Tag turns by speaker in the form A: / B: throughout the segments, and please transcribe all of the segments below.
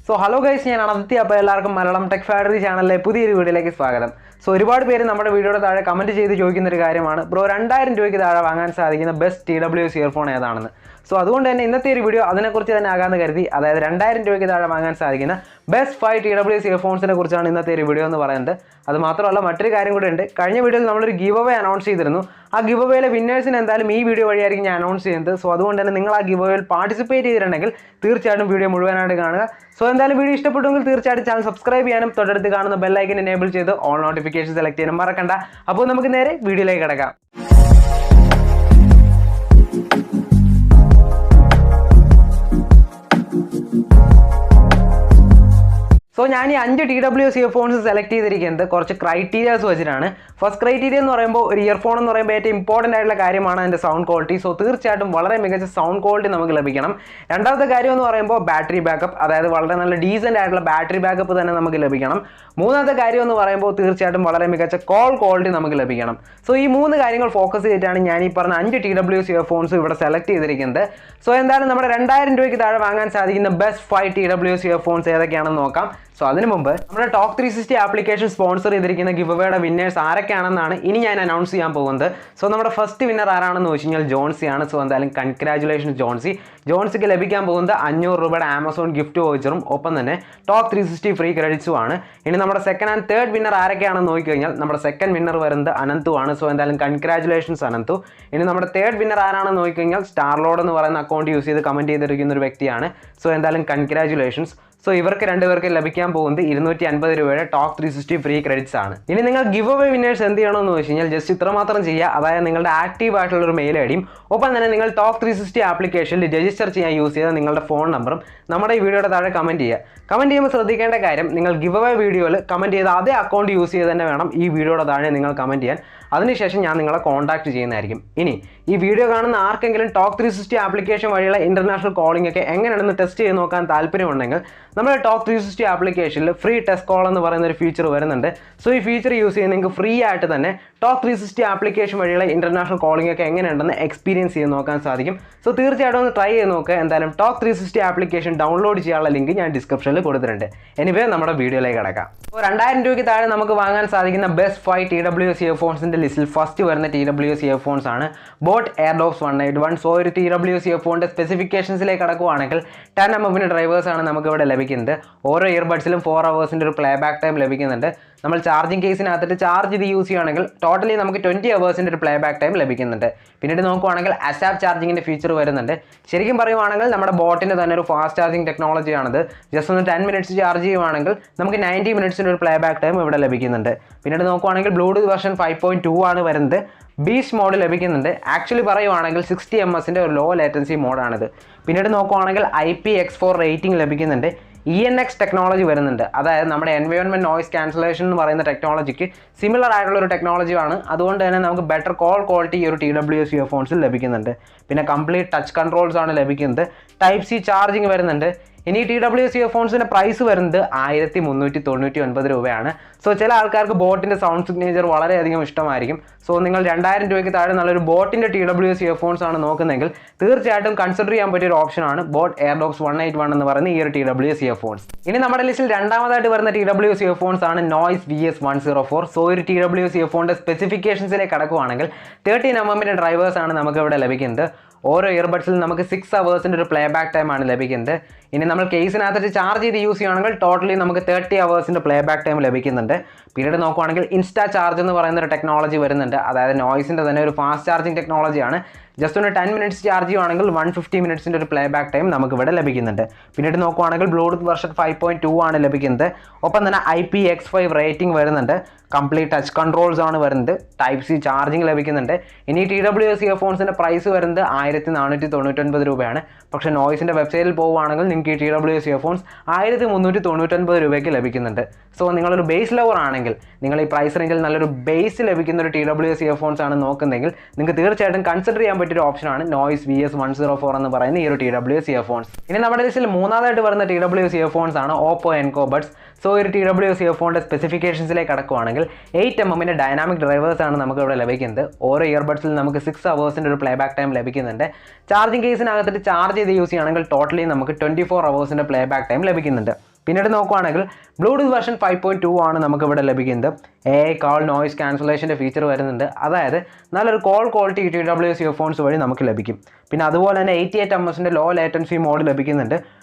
A: So hello guys, I am Malayalam Tech Factory channel video. So ഒരുപാട് പേര് നമ്മുടെ വീഡിയോയുടെ താഴെ കമന്റ് ചെയ്ത് ചോദിക്കുന്ന ഒരു കാര്യമാണ് ബ്രോ 2000 രൂപയ്ക്ക് താഴെ വാങ്ങാൻ സാധിക്കുന്ന ബെസ്റ്റ് TWS ഇയർഫോൺ ഏതാണെന്ന്. സോ അതുകൊണ്ട് തന്നെ ഇന്നത്തെ ഒരു വീഡിയോ അതിനെക്കുറിച്ച് തന്നെ ആകാമെന്ന് കരുതി. അതായത് 2000 രൂപയ്ക്ക് താഴെ വാങ്ങാൻ സാധിക്കുന്ന ബെസ്റ്റ് 5 TWS ഇയർഫോൺസിനെ കുറിച്ചാണ് ഇന്നത്തെ ഒരു വീഡിയോ എന്ന് പറയുന്നത്. അത് മാത്രമല്ല മറ്റൊരു കാര്യം കൂടി ഉണ്ട്. കഴിഞ്ഞ വീഡിയോയിൽ നമ്മളൊരു ഗിവ് അവേ അനൗൺസ് ചെയ്തിരുന്നു. ആ ഗിവ് അവേയിലെ വിന്നേഴ്സിനെ എന്തായാലും ഈ വീഡിയോ വഴിയായിരിക്കും ഞാൻ അനൗൺസ് ചെയ്യുന്നത്. സോ അതുകൊണ്ട് തന്നെ നിങ്ങൾ ആ ഗിവ് അവേയിൽ പാർട്ടിസിപ്പേറ്റ് ചെയ്തിട്ടുണ്ടെങ്കിൽ തീർച്ചയായിട്ടും വീഡിയോ മുഴുവനായിട്ട് കാണുക. സോ എന്തായാലും വീഡിയോ ഇഷ്ടപ്പെട്ടെങ്കിൽ തീർച്ചയായിട്ടും ചാനൽ സബ്സ്ക്രൈബ് ചെയ്യാനും തൊട്ടടുത്ത് കാണുന്ന ബെൽ ഐക്കൺ എനേബിൾ ചെയ്ത് ഓൾ നോട്ടിഫിക്കേഷൻ സെലക്ട് ചെയ്യാനും മറക്കണ്ട. അപ്പോൾ നമുക്ക് നേരെ വീഡിയോയിലേക്ക് കിടക്കാം. So, I have 5 TWS earphones selected കുറച്ച് ക്രൈറ്റീരിയാസ് വെച്ചിട്ടാണ്. ഫസ്റ്റ് ക്രൈറ്റീരിയ എന്ന് പറയുമ്പോൾ ഒരു ഇയർഫോൺ എന്ന് പറയുമ്പോൾ ഏറ്റവും ഇമ്പോർട്ടൻ്റ് ആയിട്ടുള്ള കാര്യമാണ് അതിൻ്റെ സൗണ്ട് ക്വാളിറ്റി. സോ തീർച്ചയായിട്ടും വളരെ മികച്ച സൗണ്ട് ക്വാളിറ്റി നമുക്ക് ലഭിക്കണം. രണ്ടാമത്തെ കാര്യം എന്ന് പറയുമ്പോൾ ബാറ്ററി ബാക്കപ്പ്, അതായത് വളരെ നല്ല ഡീസൻ്റ് ആയിട്ടുള്ള ബാറ്ററി ബാക്കപ്പ് തന്നെ നമുക്ക് ലഭിക്കണം. മൂന്നാമത്തെ കാര്യം എന്ന് പറയുമ്പോൾ തീർച്ചയായിട്ടും വളരെ മികച്ച കോൾ ക്വാളിറ്റി നമുക്ക് ലഭിക്കണം. സോ ഈ 3 കാര്യങ്ങൾ ഫോക്കസ് ചെയ്തിട്ടാണ് ഞാൻ ഈ പറഞ്ഞ 5 TWS ഇയർഫോൺസ് ഇവിടെ സെലക്ട് ചെയ്തിരിക്കുന്നത്. സോ എന്തായാലും നമ്മുടെ 2000 രൂപയ്ക്ക് താഴെ വാങ്ങാൻ സാധിക്കുന്ന ബെസ്റ്റ് 5 TWS ഇയർഫോൺസ് ഏതൊക്കെയാണെന്ന് നോക്കാം. സോ അതിനു മുമ്പ് നമ്മുടെ ടോക്ക് 360 ആപ്ലിക്കേഷൻ സ്പോൺസർ ചെയ്തിരിക്കുന്ന ഗിവ് അവേയുടെ വിന്നേഴ്സ് ആരൊക്കെയാണെന്നാണ് ഇനി ഞാൻ അനൗൺസ് ചെയ്യാൻ പോകുന്നത്. സോ നമ്മുടെ ഫസ്റ്റ് വിന്നർ ആരാണെന്ന് വെച്ച് കഴിഞ്ഞാൽ ജോൺസിയാണ്. സോ എന്തായാലും കൺഗ്രാജുലേഷൻസ് ജോൺസിക്ക് ലഭിക്കാൻ പോകുന്നത് 500 രൂപയുടെ ആമസോൺ ഗിഫ്റ്റ് വൗച്ചറും ഒപ്പം തന്നെ ടോക്ക് 360 ഫ്രീ ക്രെഡിറ്റ്സും ആണ്. ഇനി നമ്മുടെ സെക്കൻഡ് ആൻഡ് തേർഡ് വിന്നർ ആരൊക്കെയാണെന്ന് നോക്കിക്കഴിഞ്ഞാൽ നമ്മുടെ സെക്കൻഡ് വിന്നർ വരുന്നത് അനന്തു ആണ്. സോ എന്തായാലും കൺഗ്രാജുലേഷൻസ് അനന്തു. ഇനി നമ്മുടെ തേർഡ് വിന്നർ ആരാണെന്ന് നോക്കിക്കഴിഞ്ഞാൽ സ്റ്റാർലോഡ് എന്ന് പറയുന്ന അക്കൗണ്ട് യൂസ് ചെയ്ത് കമൻറ്റ് ചെയ്തിരിക്കുന്ന ഒരു വ്യക്തിയാണ്. സോ എന്തായാലും കൺഗ്രാജുലേഷൻസ്. സോ ഇവർക്ക് രണ്ടുപേർക്ക് ലഭിക്കാൻ പോകുന്നത് 250 രൂപയുടെ ടോക്ക് 360 ഫ്രീ ക്രെഡിറ്റ്സ് ആണ്. ഇനി നിങ്ങൾ ഗിവ് അവേ വിന്നേഴ്സ് എന്ത് ചെയ്യണമെന്ന് വെച്ച് കഴിഞ്ഞാൽ ജസ്റ്റ് ഇത്രമാത്രം ചെയ്യുക. അതായത് നിങ്ങളുടെ ആക്റ്റീവ് ആയിട്ടുള്ള ഒരു മെയിൽ ഐഡിയും ഒപ്പം തന്നെ നിങ്ങൾ ടോക്ക് 360 ആപ്ലിക്കേഷനിൽ രജിസ്റ്റർ ചെയ്യാൻ യൂസ് ചെയ്ത നിങ്ങളുടെ ഫോൺ നമ്പറും നമ്മുടെ ഈ വീഡിയോയുടെ താഴെ കമൻറ്റ് ചെയ്യുക. കമൻറ്റ് ചെയ്യുമ്പോൾ ശ്രദ്ധിക്കേണ്ട കാര്യം, നിങ്ങൾ ഗിവ് അവേ വീഡിയോയിൽ കമൻറ്റ് ചെയ്ത അതേ അക്കൗണ്ട് യൂസ് ചെയ്ത് തന്നെ വേണം ഈ വീഡിയോയുടെ താഴെ നിങ്ങൾ കമൻറ്റ് ചെയ്യാൻ. അതിനുശേഷം ഞാൻ നിങ്ങളെ കോൺടാക്ട് ചെയ്യുന്നതായിരിക്കും. ഇനി ഈ വീഡിയോ കാണുന്ന ആർക്കെങ്കിലും ടോക്ക് 360 ആപ്ലിക്കേഷൻ വഴിയുള്ള ഇൻ്റർനാഷണൽ കോളിംഗ് ഒക്കെ എങ്ങനെയാണെന്ന് ടെസ്റ്റ് ചെയ്ത് നോക്കാൻ താല്പര്യമുണ്ടെങ്കിൽ നമ്മുടെ ടോക്ക് 360 ആപ്ലിക്കേഷനിൽ ഫ്രീ ടെസ്റ്റ് കോൾ എന്ന് പറയുന്ന ഒരു ഫീച്ചർ വരുന്നുണ്ട്. സോ ഈ ഫീച്ചർ യൂസ് ചെയ്ത് നിങ്ങൾക്ക് ഫ്രീ ആയിട്ട് തന്നെ ടോക്ക് 360 ആപ്ലിക്കേഷൻ വഴിയുള്ള ഇൻ്റർനാഷണൽ കോളിംഗ് ഒക്കെ എങ്ങനെയുണ്ടെന്ന് എക്സ്പീരിയൻസ് ചെയ്ത് നോക്കാൻ സാധിക്കും. സോ തീർച്ചയായിട്ടും ഒന്ന് ട്രൈ ചെയ്ത് നോക്കുക. എന്തായാലും ടോക്ക് 360 ആപ്ലിക്കേഷൻ ഡൗൺലോഡ് ചെയ്യാനുള്ള ലിങ്ക് ഞാൻ ഡിസ്ക്രിപ്ഷനിൽ കൊടുത്തിട്ടുണ്ട്. എനിവേ നമ്മുടെ വീഡിയോയിലേക്ക് കിടക്കാം. അപ്പോൾ 2000 രൂപയ്ക്ക് താഴെ നമുക്ക് വാങ്ങാൻ സാധിക്കുന്ന ബെസ്റ്റ് 5 TWS ഇയർഫോൺസിൻ്റെ ലിസ്റ്റിൽ ഫസ്റ്റ് വരുന്ന TWS ഇയർഫോൺസ് ആണ് ബോട്ട് എയർഡോപ്സ് 181. സോ ഒരു TWS ഇയർഫോണിൻ്റെ സ്പെസിഫിക്കേഷൻസിലേക്ക് കടക്കുകയാണെങ്കിൽ 10 mm ഡ്രൈവേഴ്സാണ് നമുക്ക് ഇവിടെ ലഭിക്കുന്നത്. ഓരോ ഇയർബഡ്സിലും 4 hours ഒരു പ്ലേബാക്ക് ടൈം ലഭിക്കുന്നുണ്ട്. നമ്മൾ ചാർജിങ് കേസിനകത്തിട്ട് ചാർജ് ചെയ്ത് യൂസ് ചെയ്യുകയാണെങ്കിൽ ടോട്ടലി നമുക്ക് 20 hours ഒരു പ്ലേബാക്ക് ടൈം ലഭിക്കുന്നുണ്ട്. പിന്നീട് നോക്കുകയാണെങ്കിൽ അസാപ്പ് ചാർജിങ്ങിൻ്റെ ഫീച്ചർ വരുന്നുണ്ട്. ശരിക്കും പറയുവാണെങ്കിൽ നമ്മുടെ ബോട്ടിൻ്റെ തന്നെ ഒരു ഫാസ്റ്റ് ചാർജിങ് ടെക്നോളജിയാണിത്. ജസ്റ്റ് ഒന്ന് 10 minutes ചാർജ് ചെയ്യുവാണെങ്കിൽ നമുക്ക് 90 minutes ഒരു പ്ലേബാക്ക് ടൈം ഇവിടെ ലഭിക്കുന്നുണ്ട്. പിന്നീട് നോക്കുകയാണെങ്കിൽ ബ്ലൂടൂത്ത് വെർഷൻ 5.2 ആണ് വരുന്നത്. ബീസ്റ്റ് മോഡ് ലഭിക്കുന്നുണ്ട്. ആക്ച്വലി പറയുവാണെങ്കിൽ 60 ms ഒരു ലോ ലേറ്റൻസി മോഡാണിത്. പിന്നീട് നോക്കുകയാണെങ്കിൽ IPX4 റേറ്റിംഗ് ലഭിക്കുന്നുണ്ട്. ENX ടെക്നോളജി വരുന്നുണ്ട്. അതായത് നമ്മുടെ എൻവയോൺമെൻറ്റ് നോയ്സ് ക്യാൻസലേഷൻ എന്ന് പറയുന്ന ടെക്നോളജിക്ക് സിമിലർ ആയിട്ടുള്ള ഒരു ടെക്നോളജിയാണ്. അതുകൊണ്ട് തന്നെ നമുക്ക് ബെറ്റർ കോൾ ക്വാളിറ്റി ഈ ഒരു TWS ഇയർഫോൺസിൽ ലഭിക്കുന്നുണ്ട്. പിന്നെ കംപ്ലീറ്റ് ടച്ച് കൺട്രോൾസ് ആണ് ലഭിക്കുന്നത്. Type-C ചാർജിങ് വരുന്നുണ്ട്. ഇനി TWS ഇയർഫോൺസിൻ്റെ പ്രൈസ് വരുന്നത് 1399 രൂപയാണ്. സോ ചില ആൾക്കാർക്ക് ബോട്ടിൻ്റെ സൗണ്ട് സിഗ്നേച്ചർ വളരെയധികം ഇഷ്ടമായിരിക്കും. സോ നിങ്ങൾ 2000 രൂപയ്ക്ക് താഴെ നല്ലൊരു ബോട്ടിൻ്റെ TWS ഇയർഫോൺസ് ആണ് നോക്കുന്നതെങ്കിൽ തീർച്ചയായിട്ടും കൺസിഡർ ചെയ്യാൻ പറ്റിയ ഒരു ഓപ്ഷനാണ് ബോട്ട് എയർഡോപ്സ് 181 എന്ന് പറയുന്ന ഈ ഒരു TWS ഇയർഫോൺസ്. ഇനി നമ്മുടെ ലിസ്റ്റിൽ രണ്ടാമതായിട്ട് വരുന്ന TWS ഇയർഫോൺസ് ആണ് നോയ്സ് VS104. സോ ഒരു TWS ഇയർഫോണിൻ്റെ സ്പെസിഫിക്കേഷൻസിലേക്ക് കടക്കുകയാണെങ്കിൽ 13 mm ഡ്രൈവേഴ്സ് ആണ് നമുക്ക് ഇവിടെ ലഭിക്കുന്നത്. ഓരോ ഇയർബഡ്സിൽ നമുക്ക് 6 hours ഒരു പ്ലേബാക്ക് ടൈം ആണ് ലഭിക്കുന്നത്. ഇനി നമ്മൾ കേസിനകത്തിട്ട് ചാർജ് ചെയ്ത് യൂസ് ചെയ്യുകയാണെങ്കിൽ ടോട്ടലി നമുക്ക് 30 hours പ്ലേബാക്ക് ടൈം ലഭിക്കുന്നുണ്ട്. പിന്നീട് നോക്കുകയാണെങ്കിൽ ഇൻസ്റ്റാ ചാർജ് എന്ന് പറയുന്ന ഒരു ടെക്നോളജി വരുന്നുണ്ട്. അതായത് നോയ്സിൻ്റെ തന്നെ ഒരു ഫാസ്റ്റ് ചാർജിങ് ടെക്നോളജിയാണ്. ജസ്റ്റ് ഒന്ന് 10 minutes ചാർജ് ചെയ്യുകയാണെങ്കിൽ 150 minutes ഒരു പ്ലേബാക്ക് ടൈം നമുക്ക് ഇവിടെ ലഭിക്കുന്നുണ്ട്. പിന്നീട് നോക്കുകയാണെങ്കിൽ ബ്ലൂടൂത്ത് വെർഷൻ 5.2 ആണ് ലഭിക്കുന്നത്. ഒപ്പം തന്നെ IPX5 റേറ്റിംഗ് വരുന്നുണ്ട്. കംപ്ലീറ്റ് ടച്ച് കൺട്രോൾസ് ആണ് വരുന്നത്. Type-C ചാർജിങ് ലഭിക്കുന്നുണ്ട്. ഇനി TWS ഇയർഫോൺസിൻ്റെ പ്രൈസ് വരുന്നത് 1499 രൂപയാണ്. പക്ഷേ നോയ്സിൻ്റെ വെബ്സൈറ്റിൽ പോവുകയാണെങ്കിൽ നിങ്ങൾക്ക് ഈ TWS ഇയർഫോൺസ് 1399 രൂപയ്ക്ക് ലഭിക്കുന്നുണ്ട്. സോ നിങ്ങളൊരു ബേസ് ലവർ ആണെങ്കിൽ, നിങ്ങൾ ഈ പ്രൈസ് റേഞ്ചിൽ നല്ലൊരു ബേസ് ലഭിക്കുന്ന ഒരു TWS ഇയർഫോൺസ് ആണ് നോക്കുന്നതെങ്കിൽ നിങ്ങൾക്ക് തീർച്ചയായിട്ടും കൺസിഡർ ചെയ്യാൻ പറ്റിയൊരു ഓപ്ഷനാണ് നോയ്സ് VS104 എന്ന് പറയുന്ന ഈ ഒരു TWS ഇയർഫോൺസ്. ഇനി നമ്മുടെ ലിസ്റ്റിൽ മൂന്നാമതായിട്ട് വരുന്ന TWS ഇയർഫോൺസ് ആണ് OPPO ENCO ബഡ്സ്. സോ ഒരു TWS ഇയർഫോണിൻ്റെ സ്പെസിഫിക്കേഷൻസിലേക്ക് കടക്കുകയാണെങ്കിൽ 8 mm ഡൈനാമിക് ഡ്രൈവേഴ്സ് ആണ് നമുക്ക് ഇവിടെ ലഭിക്കുന്നത്. ഓരോ ഇയർബഡ്സിൽ നമുക്ക് 6 hours ഒരു പ്ലേബാക്ക് ടൈം ലഭിക്കുന്നുണ്ട്. ചാർജിങ് കേസിനകത്തിട്ട് ചാർജ് ചെയ്ത് യൂസ് ചെയ്യുകയാണെങ്കിൽ ടോട്ടലി നമുക്ക് 24 hours പ്ലേബാക്ക് ടൈം ലഭിക്കുന്നുണ്ട്. പിന്നീട് നോക്കുകയാണെങ്കിൽ ബ്ലൂടൂത്ത് വെർഷൻ 5.2 ആണ് നമുക്കിവിടെ ലഭിക്കുന്നത്. AI കോൾ നോയ്സ് ക്യാൻസലേഷൻ്റെ ഫീച്ചർ വരുന്നുണ്ട്. അതായത് നല്ലൊരു കോൾ ക്വാളിറ്റി TWS ഇയർഫോൺസ് വഴി നമുക്ക് ലഭിക്കും. പിന്നെ അതുപോലെ തന്നെ 88 Hz ലോ ലേറ്റൻസി മോഡ് ലഭിക്കുന്നുണ്ട്.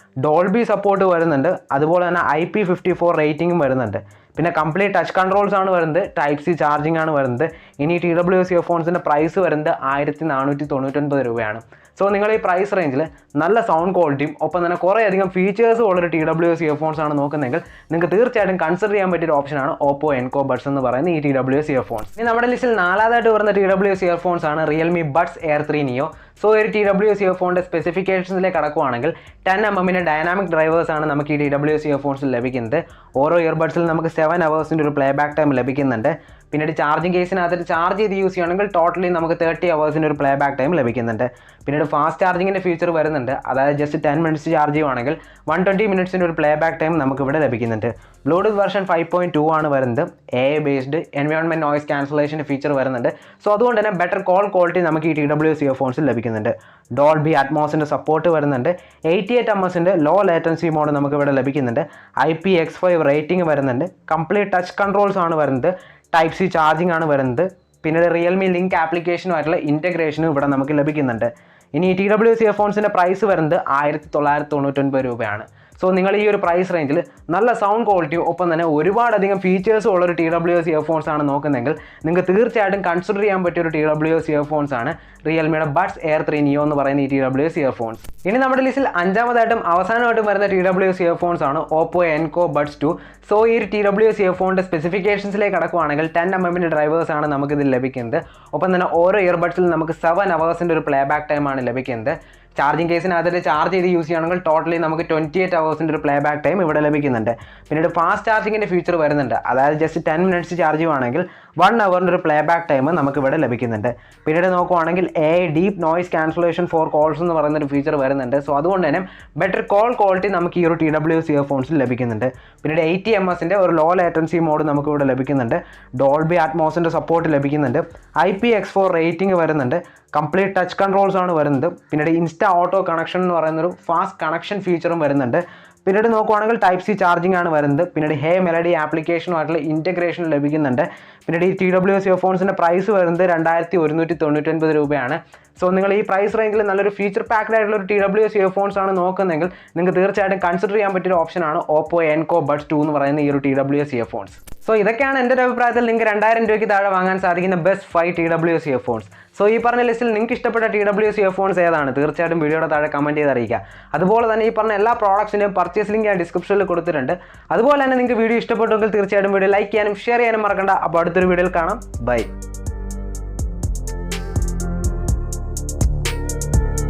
A: ഡോൾബി സപ്പോർട്ട് വരുന്നുണ്ട്. അതുപോലെ തന്നെ IP54 റേറ്റിംഗും വരുന്നുണ്ട്. പിന്നെ കംപ്ലീറ്റ് ടച്ച് കൺട്രോൾസ് ആണ് വരുന്നത്. ടൈപ്പ് സി ചാർജിങ് ആണ് വരുന്നത്. ഇനി TWS ഇയർഫോൺസിൻ്റെ പ്രൈസ് വരുന്നത് 1499 രൂപയാണ്. സോ നിങ്ങൾ ഈ പ്രൈസ് റേഞ്ചിൽ നല്ല സൗണ്ട് ക്വാളിറ്റിയും ഒപ്പം തന്നെ കുറേയധികം ഫീച്ചേഴ്സും ഉള്ളൊരു TWS ഇയർഫോൺസ് ആണ് നോക്കുന്നതെങ്കിൽ നിങ്ങൾക്ക് തീർച്ചയായിട്ടും കൺസിഡർ ചെയ്യാൻ പറ്റിയ ഒരു ഓപ്ഷനാണ് OPPO ENCO ബഡ്സ് എന്ന് പറയുന്ന ഈ TWS ഇയർഫോൺസ്. ഇനി നമ്മുടെ ലിസ്റ്റിൽ നാലാമതായിട്ട് വരുന്ന TWS ഇയർഫോൺസ് ആണ് REALME buds Air 3 Neo. So ഒരു TWS ഇയർഫോണിൻ്റെ സ്പെസിഫിക്കേഷൻസിലേക്ക് കടക്കുകയാണെങ്കിൽ 10mm ഡൈനാമിക് ഡ്രൈവേഴ്സ് ആണ് നമുക്ക് ഈ TWS ഇയർഫോൺസിൽ ലഭിക്കുന്നത്. ഓരോ ഇയർബഡ്സിൽ നമുക്ക് 7 hours ഒരു പ്ലേ ബാക്ക് ടൈം ലഭിക്കുന്നുണ്ട്. പിന്നീട് ചാർജിങ് കേസിനകത്ത് ചാർജ് ചെയ്ത് യൂസ് ചെയ്യുകയാണെങ്കിൽ ടോട്ടലി നമുക്ക് 30 hours ഒരു പ്ലേ ബാക്ക് ടൈം ലഭിക്കുന്നുണ്ട്. പിന്നീട് ഫാസ്റ്റ് ചാർജിങ്ങിൻ്റെ ഫീച്ചർ വരുന്നുണ്ട്. അതായത് ജസ്റ്റ് 10 minutes ചാർജ് ചെയ്യുവാണെങ്കിൽ 120 minutes ഒരു പ്ലേ ബാക്ക് ടൈം നമുക്കിവിടെ ലഭിക്കുന്നുണ്ട്. ബ്ലൂടൂത്ത് വെർഷൻ 5.2 ആണ് വരുന്നത്. AI ബേസ്ഡ് എൻവയോൺമെൻറ്റ് നോയ്സ് ക്യാൻസലേഷൻ്റെ ഫീച്ചർ വരുന്നുണ്ട്. സോ അതുകൊണ്ട് തന്നെ ബെറ്റർ കോൾ ക്വാളിറ്റി നമുക്ക് ഈ TWS ഇയർഫോൺസിൽ ലഭിക്കുന്നുണ്ട്. ഡോൾബി അറ്റ്മോസിൻ്റെ സപ്പോർട്ട് വരുന്നുണ്ട്. 88 Hz ലോ ലേറ്റൻസി മോഡ് നമുക്കിവിടെ ലഭിക്കുന്നുണ്ട്. IPX5 റേറ്റിംഗ് വരുന്നുണ്ട്. കംപ്ലീറ്റ് ടച്ച് കൺട്രോൾസ് ആണ് വരുന്നത്. ടൈപ്പ് സി ചാർജിങ് ആണ് വരുന്നത്. പിന്നീട് റിയൽമി ലിങ്ക് ആപ്ലിക്കേഷനുമായിട്ടുള്ള ഇൻറ്റഗ്രേഷനും ഇവിടെ നമുക്ക് ലഭിക്കുന്നുണ്ട്. ഇനി TWS ഇയർഫോൺസിൻ്റെ പ്രൈസ് വരുന്നത് 1999 രൂപയാണ്. സോ നിങ്ങൾ ഈ ഒരു പ്രൈസ് റേഞ്ചിൽ നല്ല സൗണ്ട് ക്വാളിറ്റിയും ഒപ്പം തന്നെ ഒരുപാടധികം ഫീച്ചേഴ്സും ഉള്ളൊരു TWS ഇയർഫോൺസ് ആണ് നോക്കുന്നതെങ്കിൽ നിങ്ങൾക്ക് തീർച്ചയായിട്ടും കൺസിഡർ ചെയ്യാൻ പറ്റിയ ഒരു TWS ഇയർഫോൺസ് ആണ് റിയൽമിയുടെ ബഡ്സ് Air 3 Neo എന്ന് പറയുന്ന ഈ TWS ഇയർഫോൺസ്. ഇനി നമ്മുടെ ലിസ്റ്റിൽ അഞ്ചാമതായിട്ടും അവസാനമായിട്ടും വരുന്ന TWS ഇയർഫോൺസ് ആണ് OPPO ENCO ബഡ്സ് 2. സോ ഈ ഒരു TWS ഇയർഫോണിൻ്റെ സ്പെസിഫിക്കേഷൻസിലേക്ക് കടക്കുകയാണെങ്കിൽ 10mm ഡ്രൈവേഴ്സ് ആണ് നമുക്കിതിൽ ലഭിക്കുന്നത്. ഒപ്പം തന്നെ ഓരോ ഇയർബഡ്സിൽ നമുക്ക് 7 hours ഒരു പ്ലേ ബാക്ക് ടൈമാണ് ലഭിക്കുന്നത്. ചാർജിങ് കേസിനകത്ത് ചാർജ് ചെയ്ത് യൂസ് ചെയ്യുകയാണെങ്കിൽ ടോട്ടലി നമുക്ക് 28 hours ഒരു പ്ലേ ബാക്ക് ടൈം ഇവിടെ ലഭിക്കുന്നുണ്ട്. പിന്നീട് ഫാസ്റ്റ് ചാർജിങ്ങിൻ്റെ ഫീച്ചർ വരുന്നുണ്ട്. അതായത് ജസ്റ്റ് 10 minutes ചാർജ് ചെയ്യുവാണെങ്കിൽ 1 hour ഒരു പ്ലേ ബാക്ക് ടൈം നമുക്കിവിടെ ലഭിക്കുന്നുണ്ട്. പിന്നീട് നോക്കുവാണെങ്കിൽ AI deep noise cancellation for calls എന്ന് പറയുന്നൊരു ഫീച്ചർ വരുന്നുണ്ട്. സോ അതുകൊണ്ട് തന്നെ ബെറ്റർ കോൾ ക്വാളിറ്റി നമുക്ക് ഈ ഒരു TWS ഇയർഫോൺസിൽ ലഭിക്കുന്നുണ്ട്. പിന്നീട് 80 Hz ഒരു ലോ ലേറ്റൻസി മോഡ് നമുക്കിവിടെ ലഭിക്കുന്നുണ്ട്. ഡോൾബി അറ്റ്മോസിൻ്റെ സപ്പോർട്ട് ലഭിക്കുന്നുണ്ട്. IPX4 റേറ്റിംഗ് വരുന്നുണ്ട്. കംപ്ലീറ്റ് ടച്ച് കൺട്രോൾസ് ആണ് വരുന്നത്. പിന്നീട് ഇൻസ്റ്റാ ഓട്ടോ കണക്ഷൻ എന്ന് പറയുന്നൊരു ഫാസ്റ്റ് കണക്ഷൻ ഫീച്ചറും വരുന്നുണ്ട്. പിന്നീട് നോക്കുവാണെങ്കിൽ ടൈപ്പ് സി ചാർജിങ് ആണ് വരുന്നത്. പിന്നീട് ഹേ മെലഡി ആപ്ലിക്കേഷനുമായിട്ടുള്ള ഇൻറ്റഗ്രേഷൻ ലഭിക്കുന്നുണ്ട്. പിന്നീട് ഈ TWS ഇയർഫോൺസിൻ്റെ പ്രൈസ് വരുന്നത് 2199 രൂപയാണ്. സോ നിങ്ങൾ ഈ പ്രൈസ് റേഞ്ചിൽ നല്ലൊരു ഫീച്ചർ പാക്ഡ് ആയിട്ടുള്ള ഒരു TWS ഇയർഫോൺസ് ആണ് നോക്കുന്നതെങ്കിൽ നിങ്ങൾക്ക് തീർച്ചയായിട്ടും കൺസിഡർ ചെയ്യാൻ പറ്റിയൊരു ഓപ്ഷനാണ് OPPO ENCO ബഡ്സ് 2 എന്ന് പറയുന്ന ഈ ഒരു TWS ഇയർഫോൺസ്. സോ ഇതൊക്കെയാണ് എൻ്റെ ഒരു അഭിപ്രായത്തിൽ നിങ്ങൾക്ക് 2000 രൂപയ്ക്ക് താഴെ വാങ്ങാൻ സാധിക്കുന്ന ബെസ്റ്റ് 5 TWS ഇയർഫോൺസ്. സോ ഈ പറഞ്ഞ ലിസ്റ്റിൽ നിങ്ങൾക്ക് ഇഷ്ടപ്പെട്ട TWS ഇയർഫോൺസ് ഏതാണ് തീർച്ചയായിട്ടും വീഡിയോയുടെ താഴെ കമൻറ്റ് ചെയ്ത് അറിയിക്കുക. അതുപോലെ തന്നെ ഈ പറഞ്ഞ എല്ലാ പ്രോഡക്ട്സിൻ്റെയും പർച്ചേസ് ലിങ്ക് ഞാൻ ഡിസ്ക്രിപ്ഷനിൽ കൊടുത്തിട്ടുണ്ട്. അതുപോലെ തന്നെ നിങ്ങൾക്ക് വീഡിയോ ഇഷ്ടപ്പെട്ടുവെങ്കിൽ തീർച്ചയായിട്ടും വീഡിയോ ലൈക്ക് ചെയ്യാനും ഷെയർ ചെയ്യാനും മറക്കണ്ട. അപ്പോൾ അടുത്തൊരു വീഡിയോയിൽ കാണാം. ബൈ.